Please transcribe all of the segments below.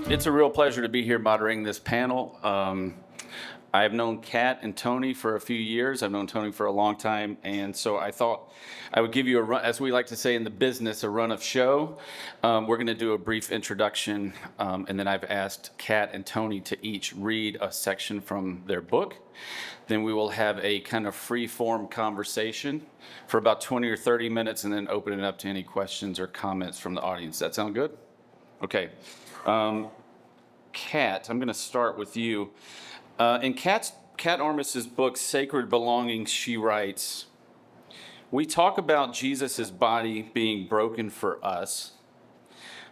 It's a real pleasure to be here moderating this panel. I've known Kat and Tony for a few years. I've known Tony for a long time, and so I thought I would give you a run, as we like to say in the business, a run of show. We're going to do a brief introduction, and then I've asked Kat and Tony to each read a section from their book. Then we will have a kind of free-form conversation for about 20 or 30 minutes, and then open it up to any questions or comments from the audience. That sound good? Okay. Kat, I'm going to start with you. In Kat Armas's book, Sacred Belongings, she writes, "We talk about Jesus' body being broken for us,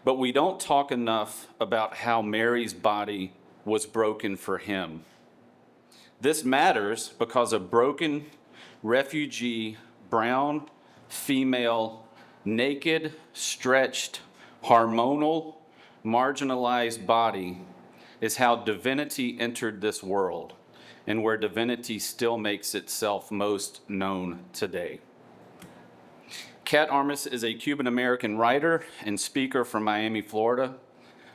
but we don't talk enough about how Mary's body was broken for him. This matters because a broken, refugee, brown, female, naked, stretched, hormonal, marginalized body is how divinity entered this world and where divinity still makes itself most known today." Kat Armas is a Cuban-American writer and speaker from Miami, Florida.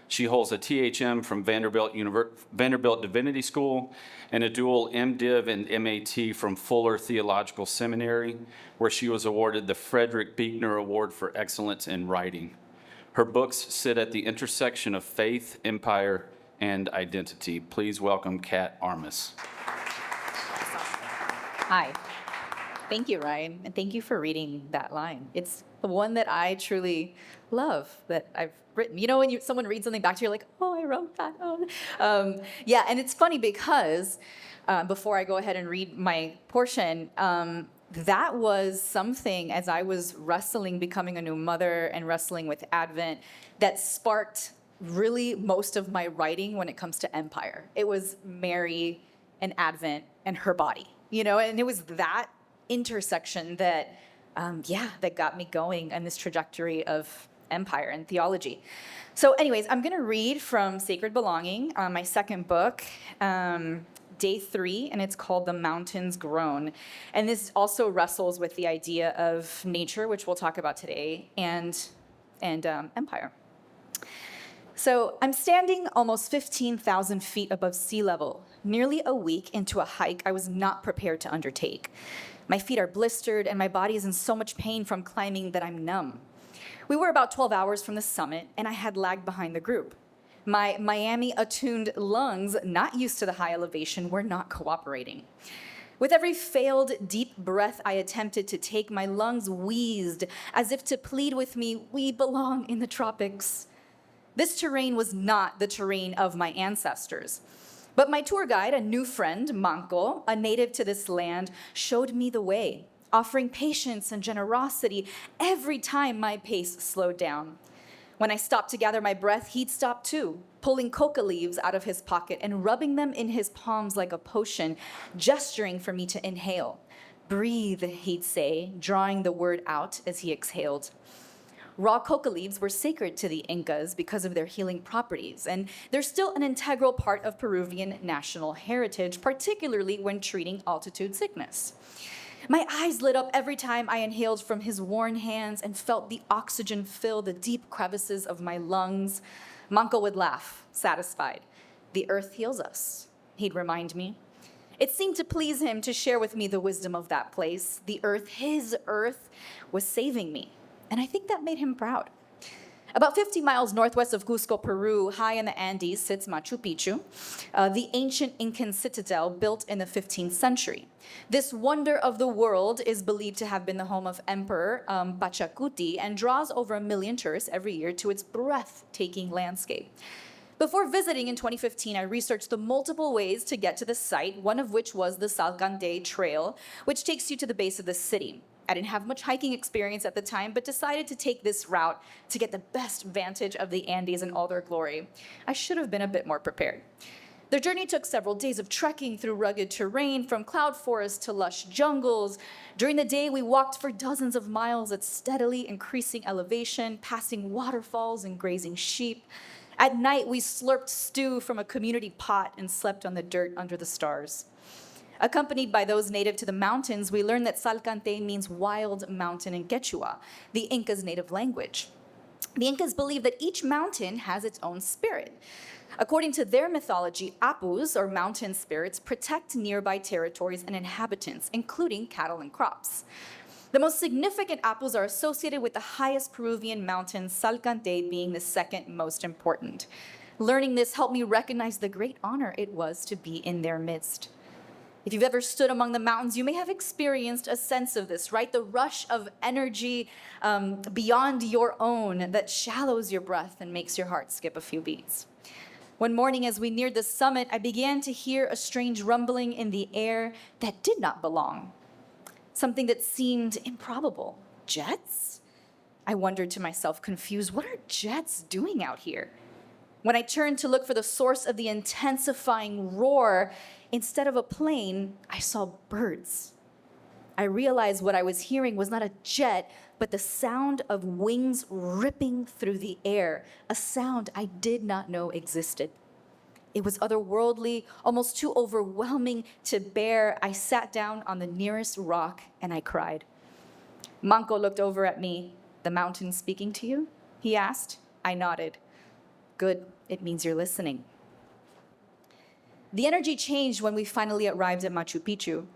She holds a THM from Vanderbilt Divinity School and a dual MDiv and MAT from Fuller Theological Seminary, where she was awarded the Frederick Buechner Award for Excellence in Writing. Her books sit at the intersection of faith, empire, and identity. Please welcome Kat Armas. Hi. Thank you, Ryan, and thank you for reading that line. It's the one that I truly love that I've written. You know, when someone reads something back to you, you're like, oh, I wrote that. Yeah, and it's funny because before I go ahead and read my portion, that was something as I was wrestling, becoming a new mother and wrestling with Advent, that sparked really most of my writing when it comes to empire. It was Mary and Advent and her body, you know, and it was that intersection that, that got me going on this trajectory of empire and theology. So anyways, I'm going to read from Sacred Belonging, my second book, day 3, and it's called The Mountains Groan. And this also wrestles with the idea of nature, which we'll talk about today, and empire. So I'm standing almost 15,000 feet above sea level, nearly a week into a hike I was not prepared to undertake. My feet are blistered and my body is in so much pain from climbing that I'm numb. We were about 12 hours from the summit and I had lagged behind the group. My Miami-attuned lungs, not used to the high elevation, were not cooperating. With every failed deep breath I attempted to take, my lungs wheezed as if to plead with me, "We belong in the tropics." This terrain was not the terrain of my ancestors. But my tour guide, a new friend, Manco, a native to this land, showed me the way, offering patience and generosity every time my pace slowed down. When I stopped to gather my breath, he'd stop too, pulling coca leaves out of his pocket and rubbing them in his palms like a potion, gesturing for me to inhale. "Breathe," he'd say, drawing the word out as he exhaled. Raw coca leaves were sacred to the Incas because of their healing properties, and they're still an integral part of Peruvian national heritage, particularly when treating altitude sickness. My eyes lit up every time I inhaled from his worn hands and felt the oxygen fill the deep crevices of my lungs. Manco would laugh, satisfied. "The earth heals us," he'd remind me. It seemed to please him to share with me the wisdom of that place. The earth, his earth, was saving me. And I think that made him proud. About 50 miles northwest of Cusco, Peru, high in the Andes, sits Machu Picchu, the ancient Incan citadel built in the 15th century. This wonder of the world is believed to have been the home of Emperor Pachacuti and draws over 1 million tourists every year to its breathtaking landscape. Before visiting in 2015, I researched the multiple ways to get to the site, one of which was the Salcantay Trail, which takes you to the base of the city. I didn't have much hiking experience at the time, but decided to take this route to get the best vantage of the Andes in all their glory. I should have been a bit more prepared. The journey took several days of trekking through rugged terrain, from cloud forests to lush jungles. During the day, we walked for dozens of miles at steadily increasing elevation, passing waterfalls and grazing sheep. At night, we slurped stew from a community pot and slept on the dirt under the stars. Accompanied by those native to the mountains, we learned that Salcantay means wild mountain in Quechua, the Inca's native language. The Incas believed that each mountain has its own spirit. According to their mythology, apus, or mountain spirits, protect nearby territories and inhabitants, including cattle and crops. The most significant apus are associated with the highest Peruvian mountain, Salcantay being the second most important. Learning this helped me recognize the great honor it was to be in their midst. If you've ever stood among the mountains, you may have experienced a sense of this, right? The rush of energy beyond your own that shallows your breath and makes your heart skip a few beats. One morning, as we neared the summit, I began to hear a strange rumbling in the air that did not belong. Something that seemed improbable. Jets? I wondered to myself, confused, what are jets doing out here? When I turned to look for the source of the intensifying roar, instead of a plane, I saw birds. I realized what I was hearing was not a jet, but the sound of wings ripping through the air, a sound I did not know existed. It was otherworldly, almost too overwhelming to bear. I sat down on the nearest rock and I cried. Manco looked over at me. "The mountain speaking to you?" he asked. I nodded. "Good, it means you're listening." The energy changed when we finally arrived at Machu Picchu.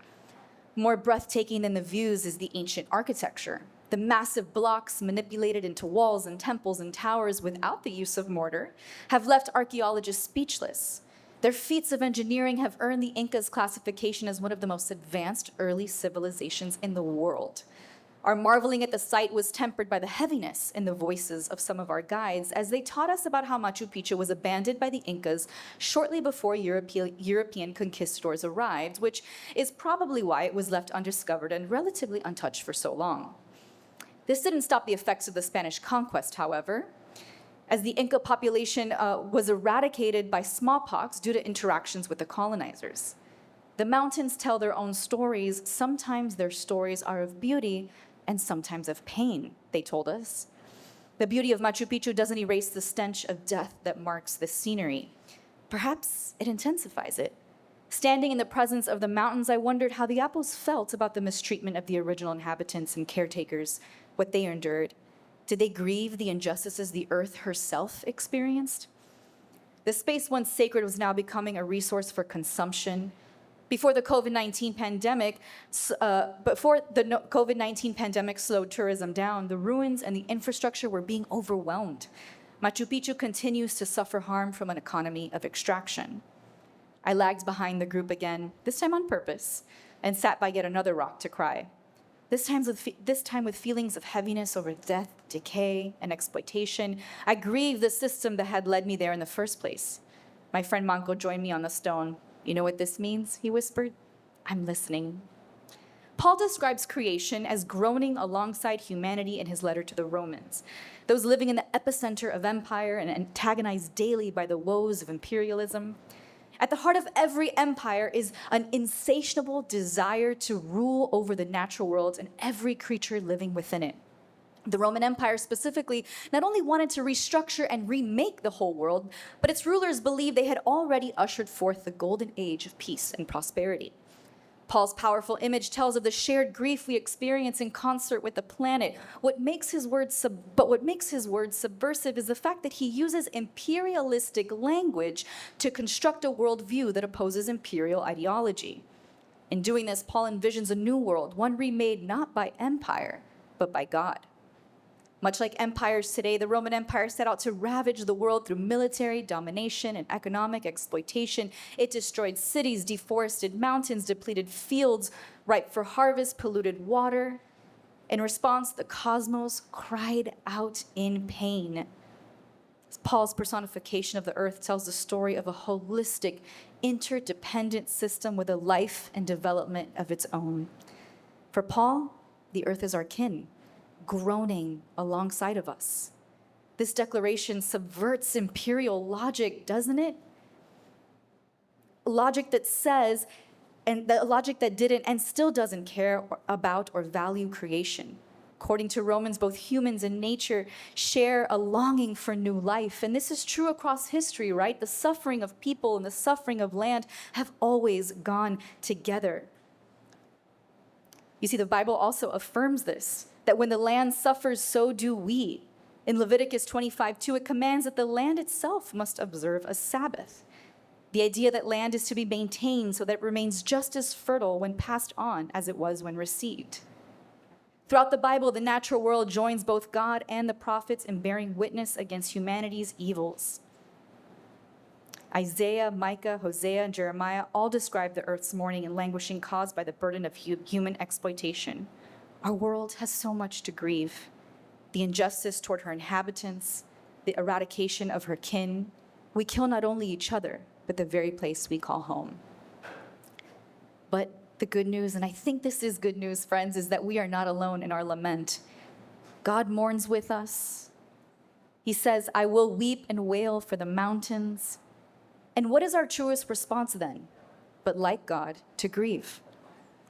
More breathtaking than the views is the ancient architecture. The massive blocks manipulated into walls and temples and towers without the use of mortar have left archaeologists speechless. Their feats of engineering have earned the Incas classification as one of the most advanced early civilizations in the world. Our marveling at the sight was tempered by the heaviness in the voices of some of our guides as they taught us about how Machu Picchu was abandoned by the Incas shortly before European conquistadors arrived, which is probably why it was left undiscovered and relatively untouched for so long. This didn't stop the effects of the Spanish conquest, however, as the Inca population was eradicated by smallpox due to interactions with the colonizers. The mountains tell their own stories. Sometimes their stories are of beauty and sometimes of pain, they told us. The beauty of Machu Picchu doesn't erase the stench of death that marks the scenery. Perhaps it intensifies it. Standing in the presence of the mountains, I wondered how the Apus felt about the mistreatment of the original inhabitants and caretakers, what they endured. Did they grieve the injustices the earth herself experienced? The space once sacred was now becoming a resource for consumption. Before the COVID-19 pandemic slowed tourism down, the ruins and the infrastructure were being overwhelmed. Machu Picchu continues to suffer harm from an economy of extraction. I lagged behind the group again, this time on purpose, and sat by yet another rock to cry. This time with feelings of heaviness over death, decay, and exploitation. I grieved the system that had led me there in the first place. My friend Manco joined me on the stone. "You know what this means?" he whispered. "I'm listening." Paul describes creation as groaning alongside humanity in his letter to the Romans, those living in the epicenter of empire and antagonized daily by the woes of imperialism. At the heart of every empire is an insatiable desire to rule over the natural world and every creature living within it. The Roman Empire specifically not only wanted to restructure and remake the whole world, but its rulers believed they had already ushered forth the golden age of peace and prosperity. Paul's powerful image tells of the shared grief we experience in concert with the planet. What makes his words subversive is the fact that he uses imperialistic language to construct a worldview that opposes imperial ideology. In doing this, Paul envisions a new world, one remade not by empire, but by God. Much like empires today, the Roman Empire set out to ravage the world through military domination and economic exploitation. It destroyed cities, deforested mountains, depleted fields ripe for harvest, polluted water. In response, the cosmos cried out in pain. Paul's personification of the earth tells the story of a holistic, interdependent system with a life and development of its own. For Paul, the earth is our kin, groaning alongside of us. This declaration subverts imperial logic, doesn't it? Logic that says, and the logic that didn't and still doesn't care about or value creation. According to Romans, both humans and nature share a longing for new life. And this is true across history, right? The suffering of people and the suffering of land have always gone together. You see, the Bible also affirms this, that when the land suffers, so do we. In Leviticus 25:2, it commands that the land itself must observe a Sabbath. The idea that land is to be maintained so that it remains just as fertile when passed on as it was when received. Throughout the Bible, the natural world joins both God and the prophets in bearing witness against humanity's evils. Isaiah, Micah, Hosea, and Jeremiah all describe the earth's mourning and languishing caused by the burden of human exploitation. Our world has so much to grieve. The injustice toward her inhabitants, the eradication of her kin. We kill not only each other, but the very place we call home. But the good news, and I think this is good news, friends, is that we are not alone in our lament. God mourns with us. He says, I will weep and wail for the mountains. And what is our truest response then? But like God, to grieve.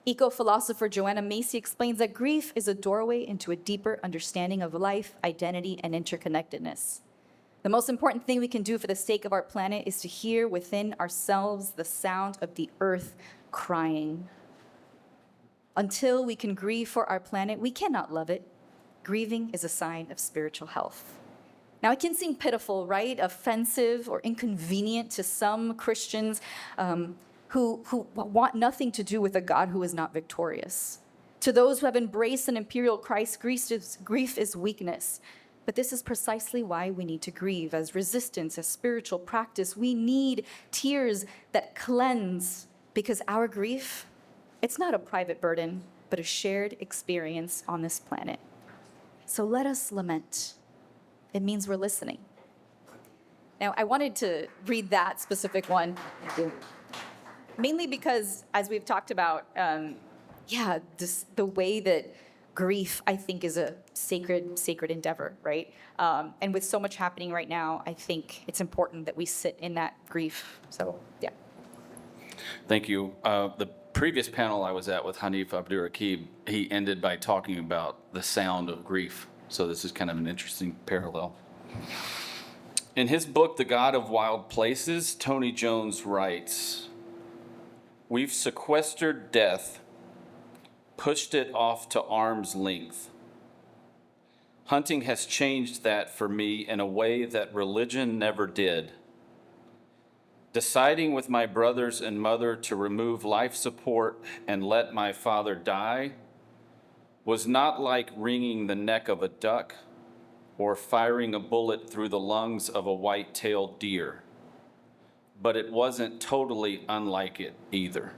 Eco-philosopher Joanna Macy explains that grief is a doorway into a deeper understanding of life, identity, and interconnectedness. The most important thing we can do for the sake of our planet is to hear within ourselves the sound of the earth crying. Until we can grieve for our planet, we cannot love it. Grieving is a sign of spiritual health. Now, it can seem pitiful, right? Offensive or inconvenient to some Christians who want nothing to do with a God who is not victorious. To those who have embraced an imperial Christ, grief is weakness. But this is precisely why we need to grieve. As resistance, as spiritual practice, we need tears that cleanse, because our grief, it's not a private burden, but a shared experience on this planet. So let us lament. It means we're listening. Now, I wanted to read that specific one. Thank you. Mainly because, as we've talked about, the way that grief, I think, is a sacred endeavor, right? And with so much happening right now, I think it's important that we sit in that grief. So, yeah. Thank you. The previous panel I was at with Hanif Abdurraqib, he ended by talking about the sound of grief. So this is kind of an interesting parallel. In his book, The God of Wild Places, Tony Jones writes, we've sequestered death, pushed it off to arm's length. Hunting has changed that for me in a way that religion never did. Deciding with my brothers and mother to remove life support and let my father die was not like wringing the neck of a duck or firing a bullet through the lungs of a white-tailed deer. But it wasn't totally unlike it either.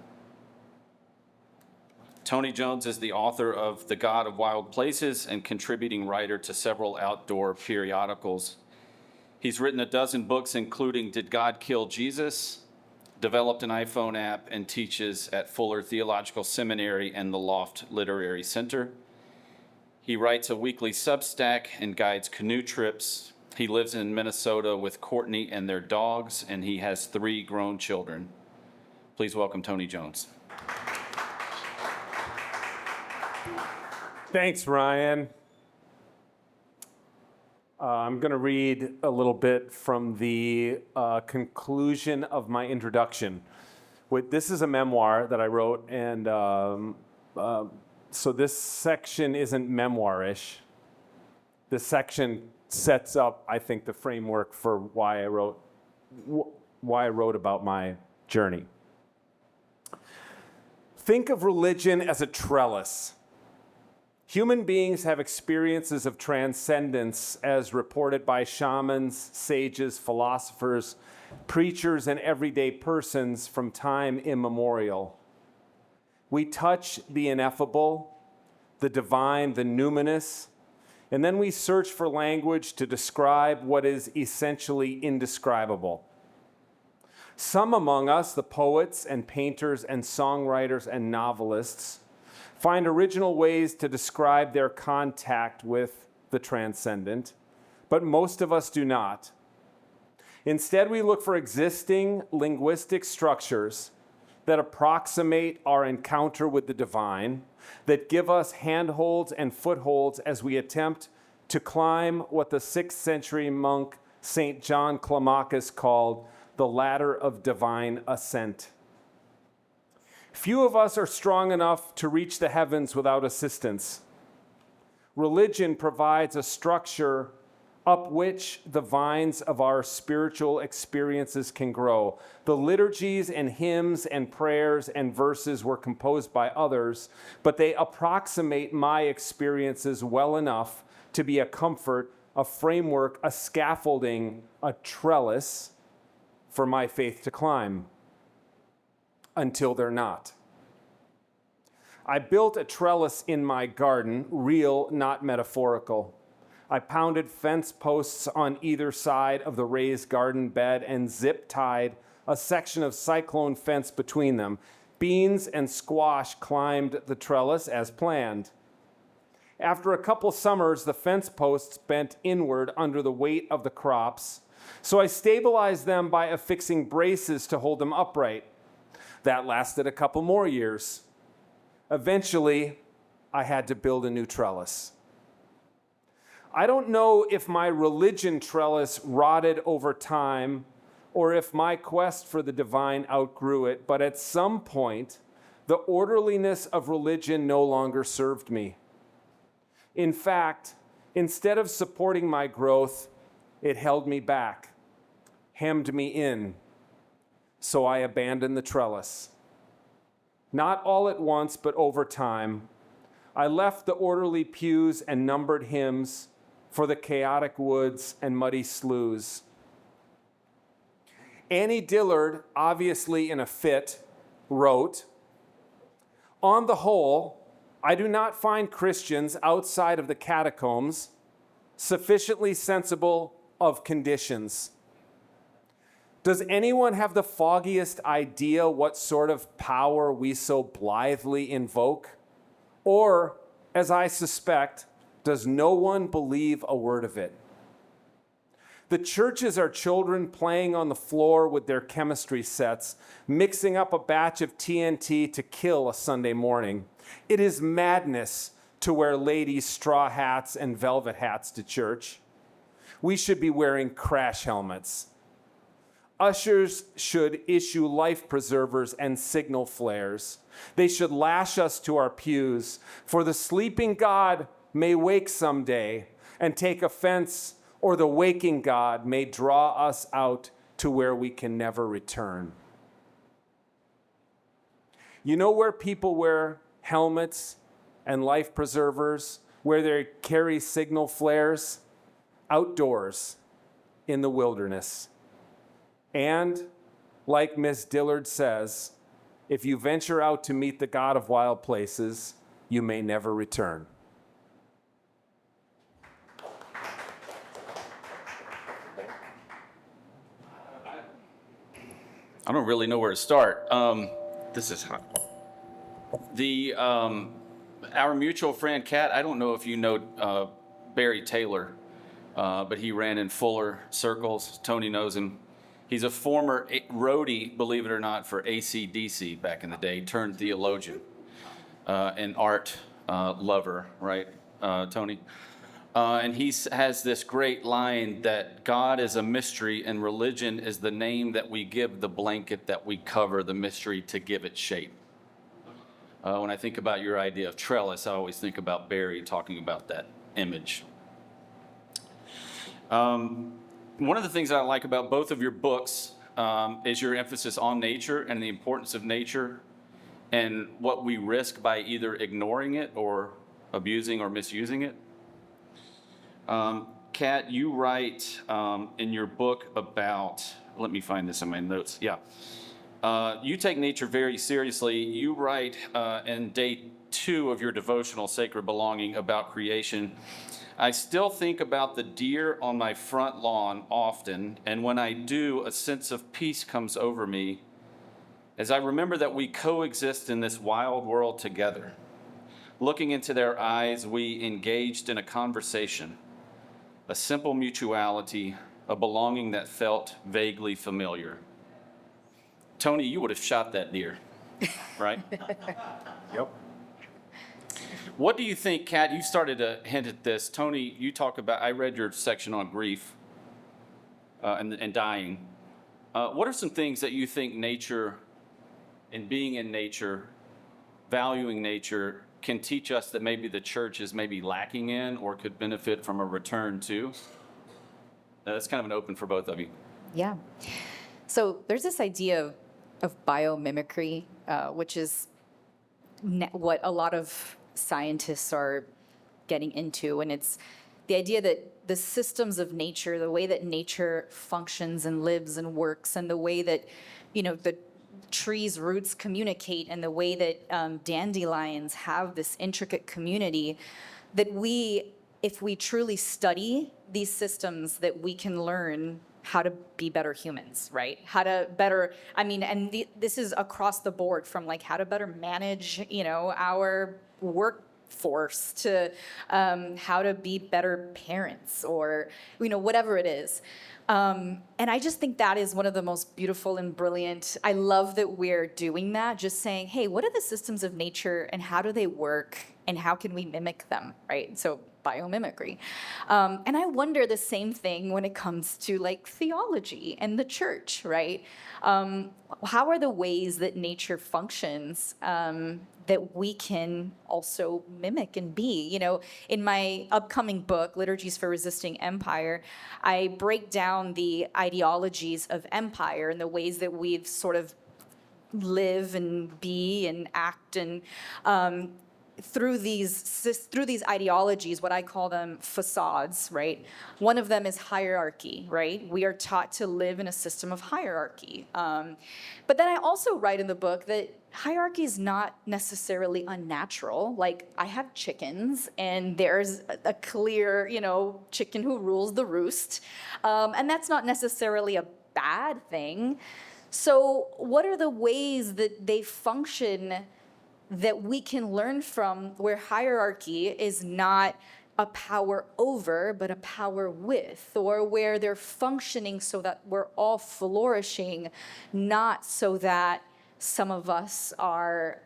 Tony Jones is the author of The God of Wild Places and contributing writer to several outdoor periodicals. He's written a dozen books, including Did God Kill Jesus?, developed an iPhone app, and teaches at Fuller Theological Seminary and the Loft Literary Center. He writes a weekly Substack and guides canoe trips. He lives in Minnesota with Courtney and their dogs, and he has 3 grown children. Please welcome Tony Jones. Thanks, Ryan. I'm going to read a little bit from the conclusion of my introduction. This is a memoir that I wrote, and so this section isn't memoir-ish. This section sets up, I think, the framework for why I wrote about my journey. Think of religion as a trellis. Human beings have experiences of transcendence as reported by shamans, sages, philosophers, preachers, and everyday persons from time immemorial. We touch the ineffable, the divine, the numinous, and then we search for language to describe what is essentially indescribable. Some among us, the poets and painters and songwriters and novelists, find original ways to describe their contact with the transcendent, but most of us do not. Instead, we look for existing linguistic structures that approximate our encounter with the divine, that give us handholds and footholds as we attempt to climb what the 6th century monk St. John Climacus called the ladder of divine ascent. Few of us are strong enough to reach the heavens without assistance. Religion provides a structure up which the vines of our spiritual experiences can grow. The liturgies and hymns and prayers and verses were composed by others, but they approximate my experiences well enough to be a comfort, a framework, a scaffolding, a trellis for my faith to climb until they're not. I built a trellis in my garden, real, not metaphorical. I pounded fence posts on either side of the raised garden bed and zip-tied a section of cyclone fence between them. Beans and squash climbed the trellis as planned. After a couple summers, the fence posts bent inward under the weight of the crops, so I stabilized them by affixing braces to hold them upright. That lasted a couple more years. Eventually, I had to build a new trellis. I don't know if my religion trellis rotted over time or if my quest for the divine outgrew it, but at some point, the orderliness of religion no longer served me. In fact, instead of supporting my growth, it held me back, hemmed me in, so I abandoned the trellis. Not all at once, but over time, I left the orderly pews and numbered hymns for the chaotic woods and muddy sloughs. Annie Dillard, obviously in a fit, wrote, "On the whole, I do not find Christians outside of the catacombs sufficiently sensible of conditions. Does anyone have the foggiest idea what sort of power we so blithely invoke? Or, as I suspect, does no one believe a word of it? The churches are children playing on the floor with their chemistry sets, mixing up a batch of TNT to kill a Sunday morning. It is madness to wear ladies' straw hats and velvet hats to church. We should be wearing crash helmets. Ushers should issue life preservers and signal flares. They should lash us to our pews, for the sleeping God may wake someday and take offense, or the waking God may draw us out to where we can never return." You know where people wear helmets and life preservers, where they carry signal flares? Outdoors in the wilderness. And, like Miss Dillard says, if you venture out to meet the God of wild places, you may never return. I don't really know where to start. This is hot. Our mutual friend Kat, I don't know if you know Barry Taylor, but he ran in Fuller circles. Tony knows him. He's a former roadie, believe it or not, for AC/DC back in the day, turned theologian, and art lover, right, Tony? And he has this great line that God is a mystery and religion is the name that we give the blanket that we cover the mystery to give it shape. When I think about your idea of trellis, I always think about Barry talking about that image. One of the things I like about both of your books is your emphasis on nature and the importance of nature and what we risk by either ignoring it or abusing or misusing it. Kat, you write in your book about, let me find this in my notes. Yeah. You take nature very seriously. You write in day 2 of your devotional, Sacred Belonging, about creation. I still think about the deer on my front lawn often, and when I do, a sense of peace comes over me as I remember that we coexist in this wild world together. Looking into their eyes, we engaged in a conversation, a simple mutuality, a belonging that felt vaguely familiar. Tony, you would have shot that deer, right? Yep. What do you think, Kat? You started to hint at this. Tony, you talk about, I read your section on grief and dying. What are some things that you think nature and being in nature, valuing nature, can teach us that maybe the church is maybe lacking in or could benefit from a return to? That's kind of an open for both of you. Yeah. So there's this idea of biomimicry, which is what a lot of scientists are getting into. And it's the idea that the systems of nature, the way that nature functions and lives and works, and the way that, the trees' roots communicate, and the way that dandelions have this intricate community, that if we truly study these systems, that we can learn how to be better humans, right? How to better, this is across the board, from like how to better manage, our workforce, to how to be better parents, or, whatever it is. And I just think that is one of the most beautiful and brilliant. I love that we're doing that, just saying, hey, what are the systems of nature and how do they work and how can we mimic them, right? So biomimicry. And I wonder the same thing when it comes to like theology and the church, right? How are the ways that nature functions that we can also mimic and be? In my upcoming book, Liturgies for Resisting Empire, I break down the ideologies of empire and the ways that we've sort of live and be and act, and through these ideologies, what I call them facades, right? One of them is hierarchy, right? We are taught to live in a system of hierarchy. But then I also write in the book that hierarchy is not necessarily unnatural. Like, I have chickens, and there's a clear, chicken who rules the roost. And that's not necessarily a bad thing. So what are the ways that they function that we can learn from, where hierarchy is not a power over, but a power with, or where they're functioning so that we're all flourishing, not so that some of us are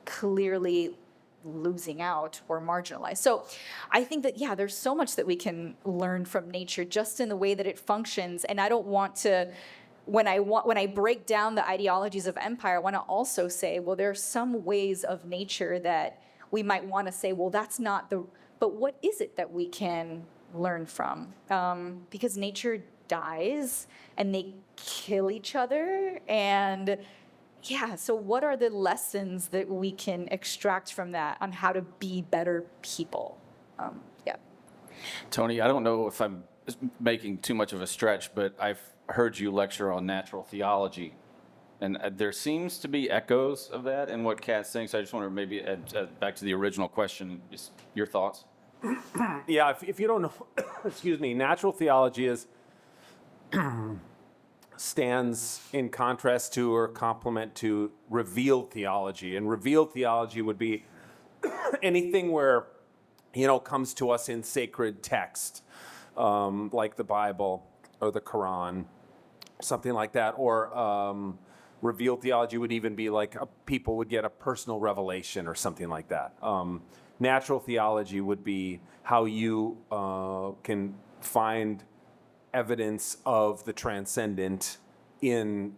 clearly losing out or marginalized. So I think that, there's so much that we can learn from nature just in the way that it functions. And I don't want to, when I break down the ideologies of empire, I want to also say, well, there are some ways of nature that we might want to say, well, that's not but what is it that we can learn from? Because nature dies and they kill each other. And so what are the lessons that we can extract from that on how to be better people? Tony, I don't know if I'm making too much of a stretch, but I've heard you lecture on natural theology, and there seems to be echoes of that in what Kat's saying. So I just want to maybe add back to the original question, just your thoughts. Yeah, if you don't know, excuse me, natural theology stands in contrast to or complement to revealed theology. And revealed theology would be anything where, comes to us in sacred text, like the Bible or the Quran, something like that. Or revealed theology would even be like people would get a personal revelation or something like that. Natural theology would be how you can find evidence of the transcendent in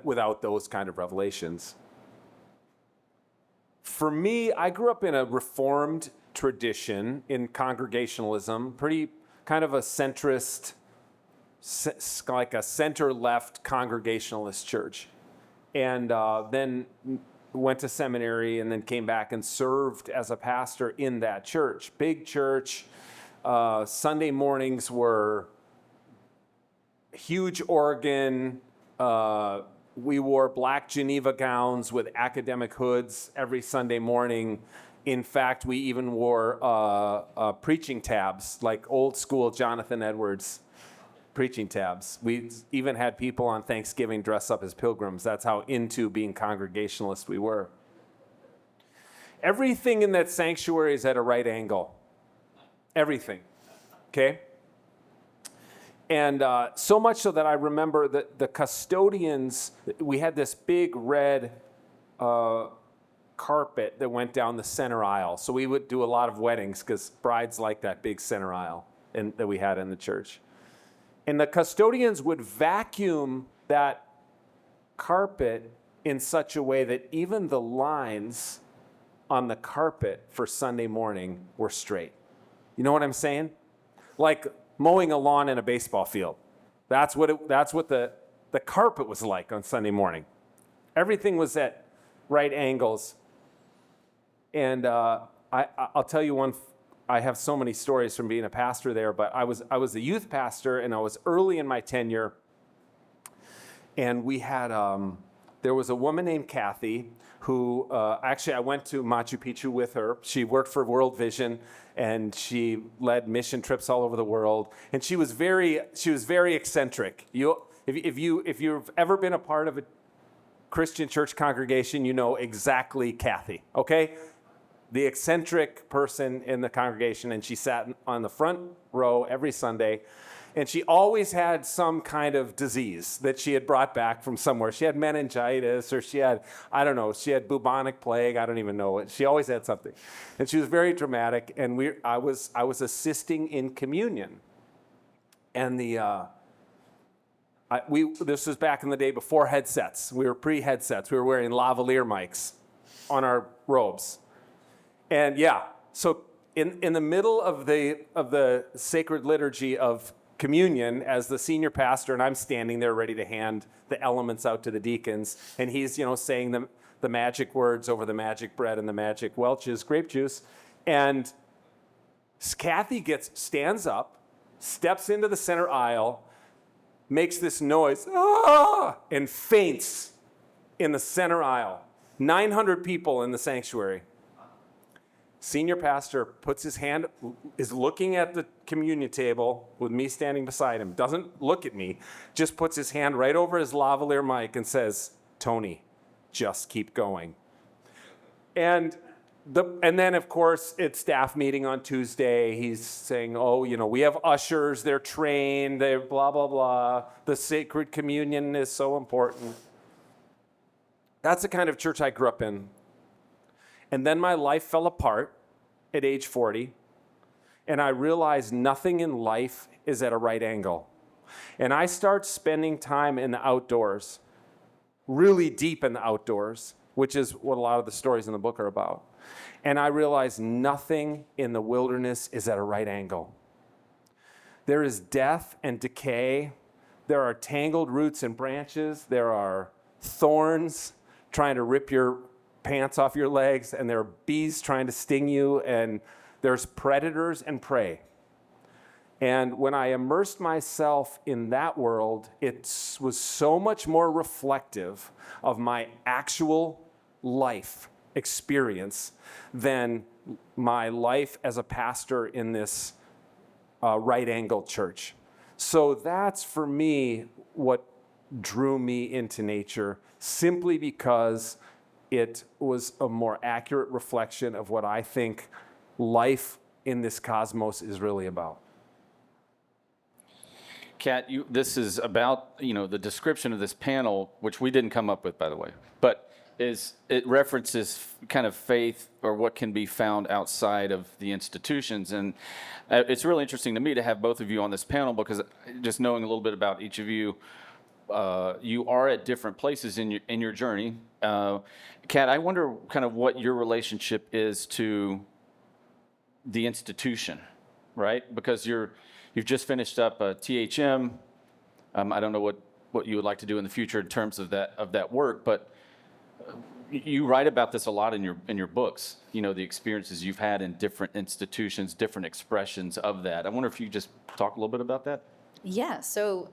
without those kind of revelations. For me, I grew up in a Reformed tradition in Congregationalism, pretty kind of a centrist, like a center-left Congregationalist church. And then went to seminary and then came back and served as a pastor in that church. Big church. Sunday mornings were huge organ. We wore black Geneva gowns with academic hoods every Sunday morning. In fact, we even wore preaching tabs, like old school Jonathan Edwards preaching tabs. We even had people on Thanksgiving dress up as pilgrims. That's how into being Congregationalist we were. Everything in that sanctuary is at a right angle. Everything. Okay? And so much so that I remember that the custodians, we had this big red carpet that went down the center aisle. So we would do a lot of weddings because brides like that big center aisle that we had in the church. And the custodians would vacuum that carpet in such a way that even the lines on the carpet for Sunday morning were straight. You know what I'm saying? Like mowing a lawn in a baseball field. That's what the carpet was like on Sunday morning. Everything was at right angles. And I'll tell you one. I have so many stories from being a pastor there, but I was a youth pastor, and I was early in my tenure. And we had there was a woman named Kathy who actually I went to Machu Picchu with her. She worked for World Vision, and she led mission trips all over the world. And she was very eccentric. If you've ever been a part of a Christian church congregation, you know exactly Kathy. Okay. The eccentric person in the congregation, and she sat on the front row every Sunday, and she always had some kind of disease that she had brought back from somewhere. She had meningitis, or she had bubonic plague. I don't even know it. She always had something, and she was very dramatic. And I was assisting in communion, and this was back in the day before headsets. We were pre-headsets. We were wearing lavalier mics on our robes. And so in the middle of the sacred liturgy of communion, as the senior pastor, and I'm standing there ready to hand the elements out to the deacons, and he's saying the magic words over the magic bread and the magic Welch's grape juice, and Kathy stands up, steps into the center aisle, makes this noise, and faints in the center aisle. 900 people in the sanctuary. Senior pastor puts his hand, is looking at the communion table with me standing beside him, doesn't look at me, just puts his hand right over his lavalier mic and says, "Tony, just keep going." And then, of course, it's staff meeting on Tuesday. He's saying, we have ushers, they're trained, they're blah, blah, blah. The sacred communion is so important. That's the kind of church I grew up in. And then my life fell apart at age 40, and I realized nothing in life is at a right angle. And I start spending time in the outdoors, really deep in the outdoors, which is what a lot of the stories in the book are about. And I realized nothing in the wilderness is at a right angle. There is death and decay. There are tangled roots and branches. There are thorns trying to rip your pants off your legs, and there are bees trying to sting you, and there's predators and prey. And when I immersed myself in that world, it was so much more reflective of my actual life experience than my life as a pastor in this right-angled church. So that's, for me, what drew me into nature, simply because it was a more accurate reflection of what I think life in this cosmos is really about. Kat, this is about, the description of this panel, which we didn't come up with, by the way, but it references kind of faith or what can be found outside of the institutions. And it's really interesting to me to have both of you on this panel, because just knowing a little bit about each of you, you are at different places in your journey. Kat, I wonder kind of what your relationship is to the institution, right? Because you've just finished up a THM. I don't know what you would like to do in the future in terms of that work, but you write about this a lot in your books. The experiences you've had in different institutions, different expressions of that. I wonder if you could just talk a little bit about that. Yeah. So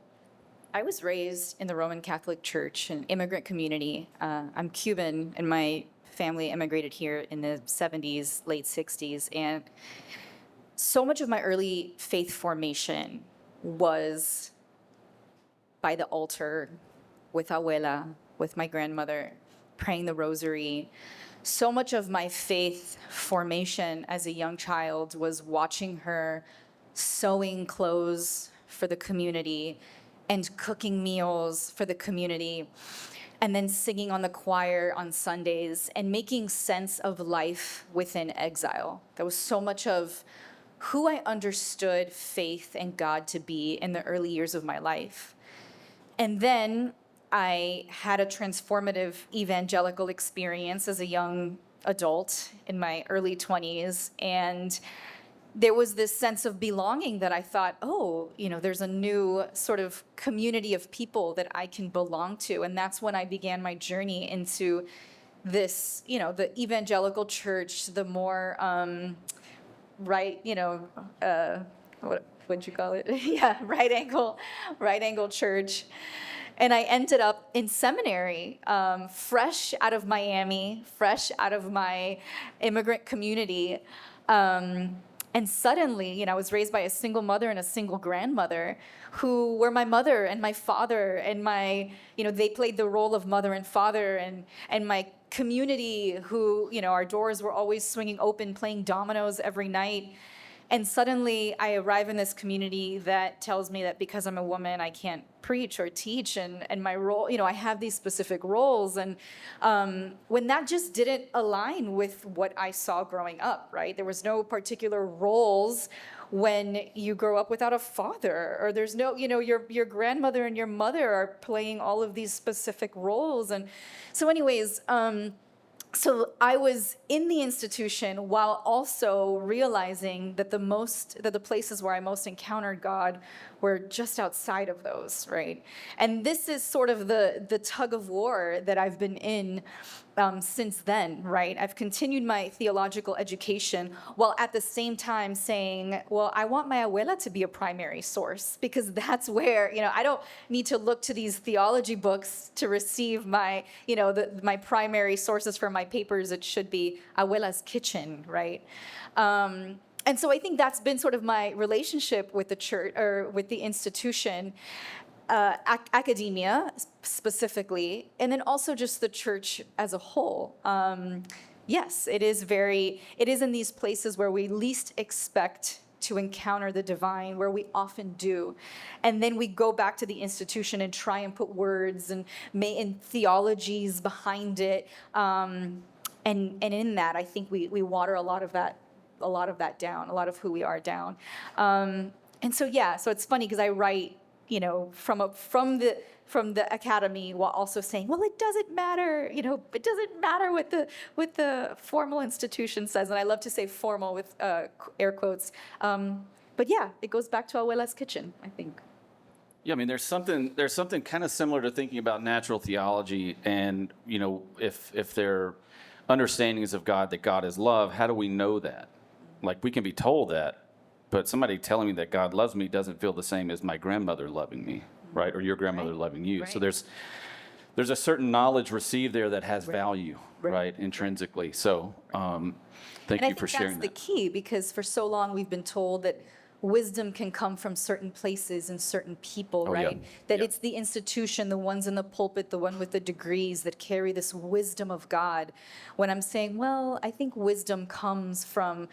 I was raised in the Roman Catholic Church, an immigrant community. I'm Cuban, and my family immigrated here in the 70s, late 60s. And so much of my early faith formation was by the altar, with abuela, with my grandmother, praying the rosary. So much of my faith formation as a young child was watching her sewing clothes for the community and cooking meals for the community, and then singing on the choir on Sundays and making sense of life within exile. That was so much of who I understood faith and God to be in the early years of my life. And then I had a transformative evangelical experience as a young adult in my early 20s, and there was this sense of belonging that I thought, oh, there's a new sort of community of people that I can belong to. And that's when I began my journey into this, the evangelical church, the more what'd you call it? Yeah, right angle church. And I ended up in seminary, fresh out of Miami, fresh out of my immigrant community. And suddenly, I was raised by a single mother and a single grandmother who were my mother and my father and they played the role of mother and father, and my community who, our doors were always swinging open, playing dominoes every night. And suddenly I arrive in this community that tells me that because I'm a woman, I can't preach or teach, and my role, I have these specific roles. And when that just didn't align with what I saw growing up, right? There was no particular roles when you grow up without a father, or there's no, your grandmother and your mother are playing all of these specific roles. And so anyways, so I was in the institution while also realizing that the places where I most encountered God were just outside of those, right? And this is sort of the tug of war that I've been in since then, right? I've continued my theological education while at the same time saying, well, I want my abuela to be a primary source, because that's where, I don't need to look to these theology books to receive my, my primary sources for my papers. It should be abuela's kitchen, right? And so I think that's been sort of my relationship with the church, or with the institution, academia specifically, and then also just the church as a whole. Yes, it is in these places where we least expect to encounter the divine, where we often do. And then we go back to the institution and try and put words and theologies behind it. And in that, I think we water a lot of that down, a lot of who we are down. And so it's funny because I write, from the academy, while also saying, well, it doesn't matter, it doesn't matter what the formal institution says. And I love to say formal with air quotes. But yeah, it goes back to Abuela's kitchen, I think. Yeah, I mean, there's something kind of similar to thinking about natural theology, and if their understandings of God, that God is love, how do we know that? Like, we can be told that, but somebody telling me that God loves me doesn't feel the same as my grandmother loving me, right? Or your grandmother loving you. Right. So there's a certain knowledge received there that has value, right, intrinsically. So thank you for sharing that. And I think that's the key, because for so long we've been told that wisdom can come from certain places and certain people, right? Yeah. That it's the institution, the ones in the pulpit, the one with the degrees that carry this wisdom of God. When I'm saying, well, I think wisdom comes from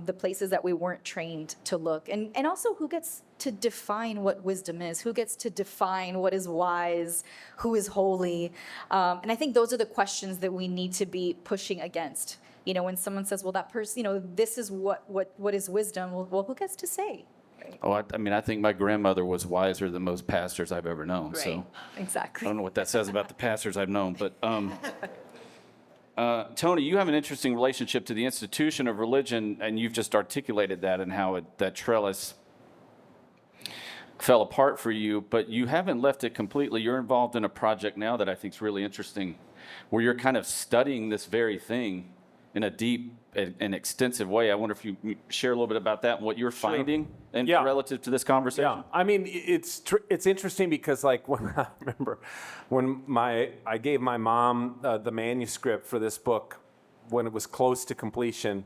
the places that we weren't trained to look. And also, who gets to define what wisdom is? Who gets to define what is wise? Who is holy? And I think those are the questions that we need to be pushing against. When someone says, well, that person, this is what is wisdom, well, who gets to say? Right? Oh, I think my grandmother was wiser than most pastors I've ever known. Right. So exactly. I don't know what that says about the pastors I've known. But Tony, you have an interesting relationship to the institution of religion, and you've just articulated that and how that trellis fell apart for you, but you haven't left it completely. You're involved in a project now that I think is really interesting, where you're kind of studying this very thing in a deep and extensive way. I wonder if you share a little bit about that and what you're finding relative to this conversation. Yeah, I mean, it's interesting because, like, when I remember when I gave my mom the manuscript for this book when it was close to completion,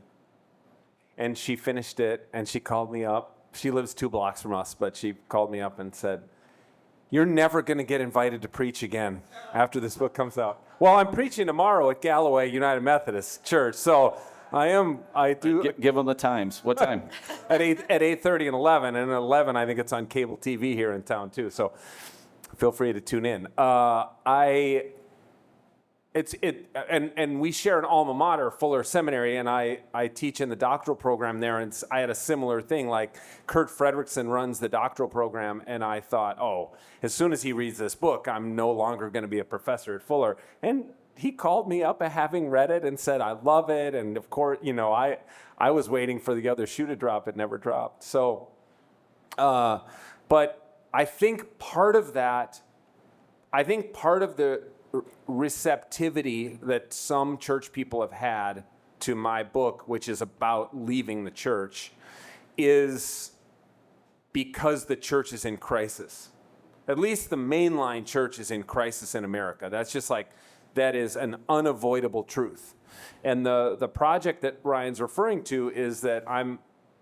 and she finished it, and she called me up. She lives 2 blocks from us, but she called me up and said, "You're never going to get invited to preach again after this book comes out." Well, I'm preaching tomorrow at Galloway United Methodist Church, so I do. Give them the times. What time? at 8:30 and 11, and at 11 I think it's on cable TV here in town too. So feel free to tune in. And we share an alma mater, Fuller Seminary, and I teach in the doctoral program there, and I had a similar thing. Like, Kurt Fredrickson runs the doctoral program, and I thought, as soon as he reads this book, I'm no longer going to be a professor at Fuller. And he called me up having read it and said, I love it. And of course, I was waiting for the other shoe to drop. It never dropped. So, but I think part of the receptivity that some church people have had to my book, which is about leaving the church, is because the church is in crisis. At least the mainline church is in crisis in America. That's just that is an unavoidable truth. And the project that Ryan's referring to is that I'm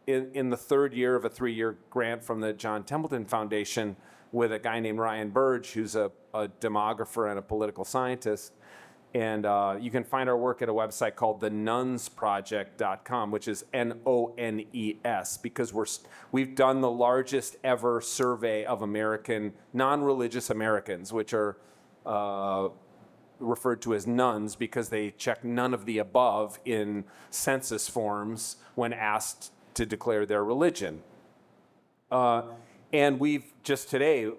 in the third year of a 3-year grant from the John Templeton Foundation with a guy named Ryan Burge, who's a demographer and a political scientist. And you can find our work at a website called thenunsproject.com, which is NONES, because we've done the largest ever survey of American, non-religious Americans, which are referred to as nuns because they check none of the above in census forms when asked to declare their religion. And we've just today,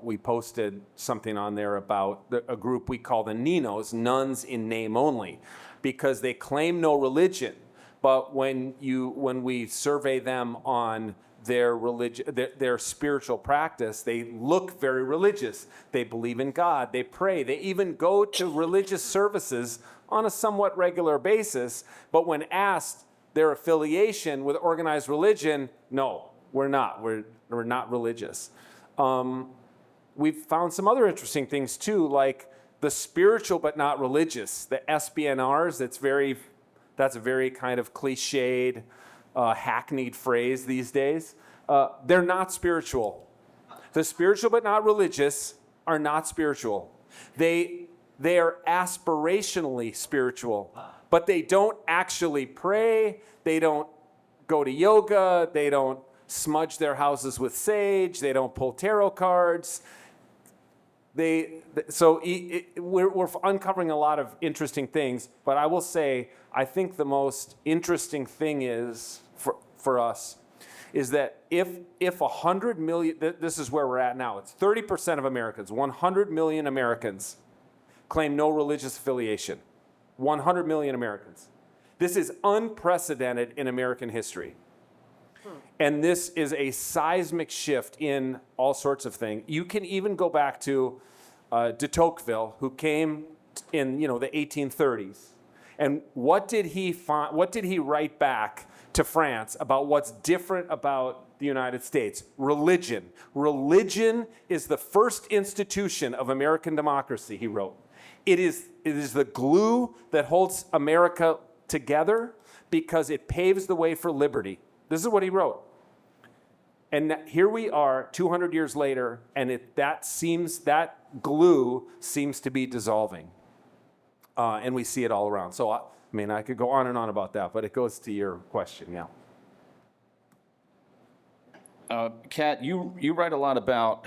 we posted something on there about a group we call the Ninos, nuns in name only, because they claim no religion, but when we survey them on their religion, their spiritual practice, they look very religious. They believe in God. They pray. They even go to religious services on a somewhat regular basis. But when asked their affiliation with organized religion, no, we're not. We're not religious. We've found some other interesting things too, like the spiritual but not religious, the SBNRs. That's a very kind of cliched, hackneyed phrase these days. They're not spiritual. The spiritual but not religious are not spiritual. They are aspirationally spiritual, but they don't actually pray. They don't go to yoga. They don't smudge their houses with sage. They don't pull tarot cards. We're uncovering a lot of interesting things, but I will say, I think the most interesting thing is for us is that if 100 million, this is where we're at now, it's 30% of Americans, 100 million Americans claim no religious affiliation. 100 million Americans. This is unprecedented in American history. And this is a seismic shift in all sorts of things. You can even go back to de Tocqueville, who came in the 1830s. And what did he find? What did he write back to France about what's different about the United States? Religion. Religion is the first institution of American democracy, he wrote. It is the glue that holds America together because it paves the way for liberty. This is what he wrote. And here we are 200 years later, and that glue seems to be dissolving. And we see it all around. So, I could go on and on about that, but it goes to your question, yeah. Kat, you write a lot about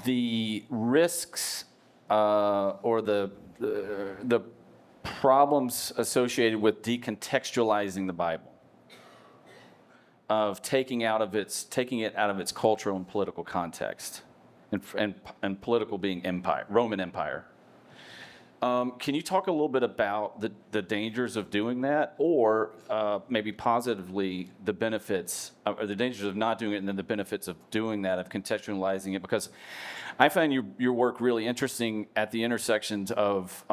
the risks or the problems associated with decontextualizing the Bible, of taking it out of its cultural and political context, and political being empire, Roman Empire. Can you talk a little bit about the dangers of doing that, or maybe positively the benefits, or the dangers of not doing it, and then the benefits of doing that, of contextualizing it? Because I find your work really interesting at the intersections of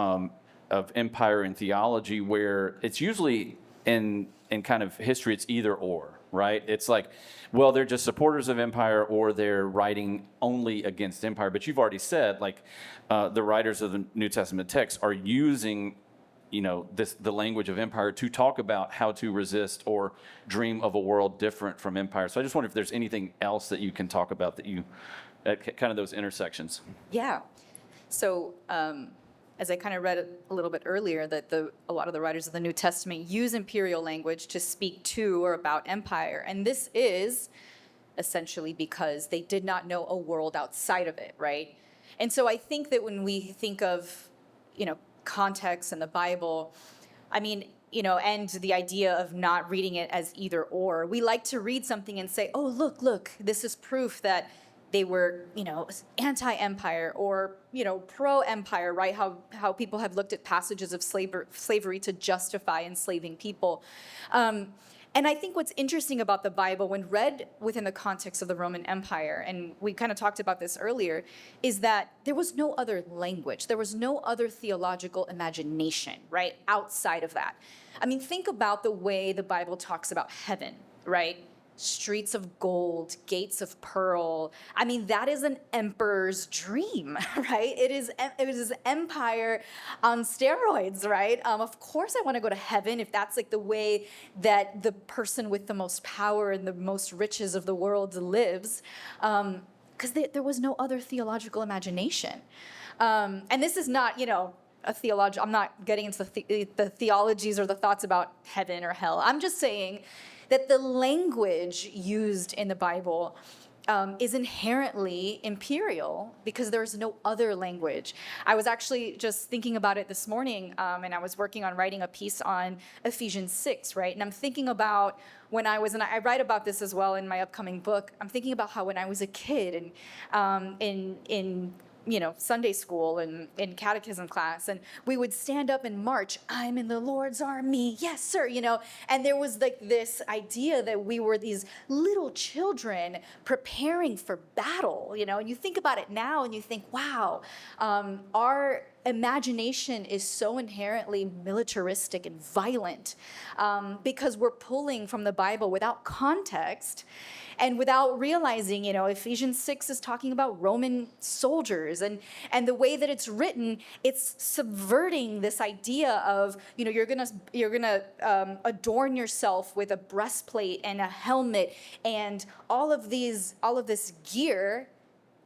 empire and theology, where it's usually in kind of history, it's either or. Right? It's like, well, they're just supporters of empire, or they're writing only against empire. But you've already said, the writers of the New Testament text are using, the language of empire to talk about how to resist or dream of a world different from empire. So I just wonder if there's anything else that you can talk about at kind of those intersections. Yeah. So, as I kind of read a little bit earlier, that a lot of the writers of the New Testament use imperial language to speak to or about empire. And this is essentially because they did not know a world outside of it, right? And so I think that when we think of, context in the Bible, and the idea of not reading it as either or, we like to read something and say, oh, look, this is proof that they were, anti-empire or, pro-empire, right? How people have looked at passages of slavery to justify enslaving people. And I think what's interesting about the Bible, when read within the context of the Roman Empire, and we kind of talked about this earlier, is that there was no other language. There was no other theological imagination, right, outside of that. I mean, think about the way the Bible talks about heaven, right? Streets of gold, gates of pearl. I mean, that is an emperor's dream, right? It is empire on steroids, right? Of course I want to go to heaven if that's like the way that the person with the most power and the most riches of the world lives. Because there was no other theological imagination. And this is not, a theology. I'm not getting into the theologies or the thoughts about heaven or hell. I'm just saying that the language used in the Bible is inherently imperial because there's no other language. I was actually just thinking about it this morning, and I was working on writing a piece on Ephesians 6, right? And I'm thinking about when I was, and I write about this as well in my upcoming book, I'm thinking about how when I was a kid and in Sunday school and in catechism class, and we would stand up and march, I'm in the Lord's army, yes, sir, and there was like this idea that we were these little children preparing for battle, and you think about it now and you think, wow, our imagination is so inherently militaristic and violent because we're pulling from the Bible without context. And without realizing, Ephesians 6 is talking about Roman soldiers. And the way that it's written, it's subverting this idea of, you're gonna adorn yourself with a breastplate and a helmet and all of this gear,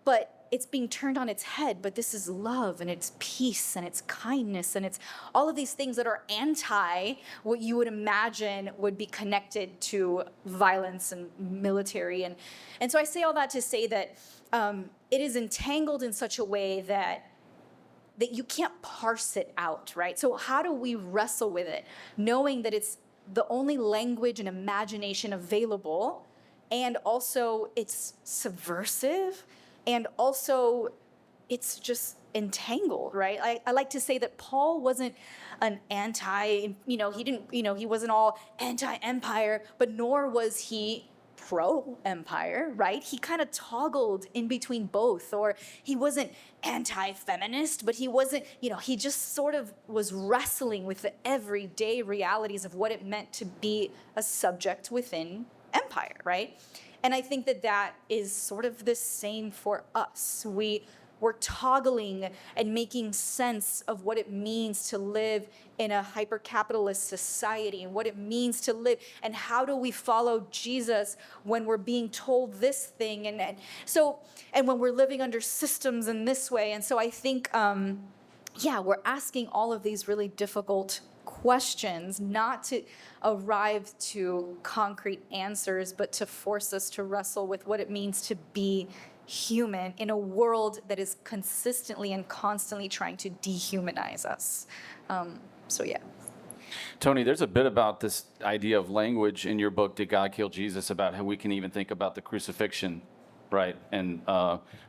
but it's being turned on its head. But this is love and it's peace and it's kindness and it's all of these things that are anti what you would imagine would be connected to violence and military. And so I say all that to say that it is entangled in such a way that you can't parse it out, right? So how do we wrestle with it, knowing that it's the only language and imagination available, and also it's subversive, and also it's just entangled, right? I like to say that Paul wasn't an he wasn't all anti-empire, but nor was he pro-empire, right? He kind of toggled in between both, or he wasn't anti-feminist, but he wasn't, he just sort of was wrestling with the everyday realities of what it meant to be a subject within empire, right? And I think that is sort of the same for us. We're toggling and making sense of what it means to live in a hyper-capitalist society and what it means to live, and how do we follow Jesus when we're being told this thing, and when we're living under systems in this way. And so I think, we're asking all of these really difficult questions, not to arrive to concrete answers, but to force us to wrestle with what it means to be human in a world that is consistently and constantly trying to dehumanize us. Tony, there's a bit about this idea of language in your book, Did God Kill Jesus?, about how we can even think about the crucifixion, right? And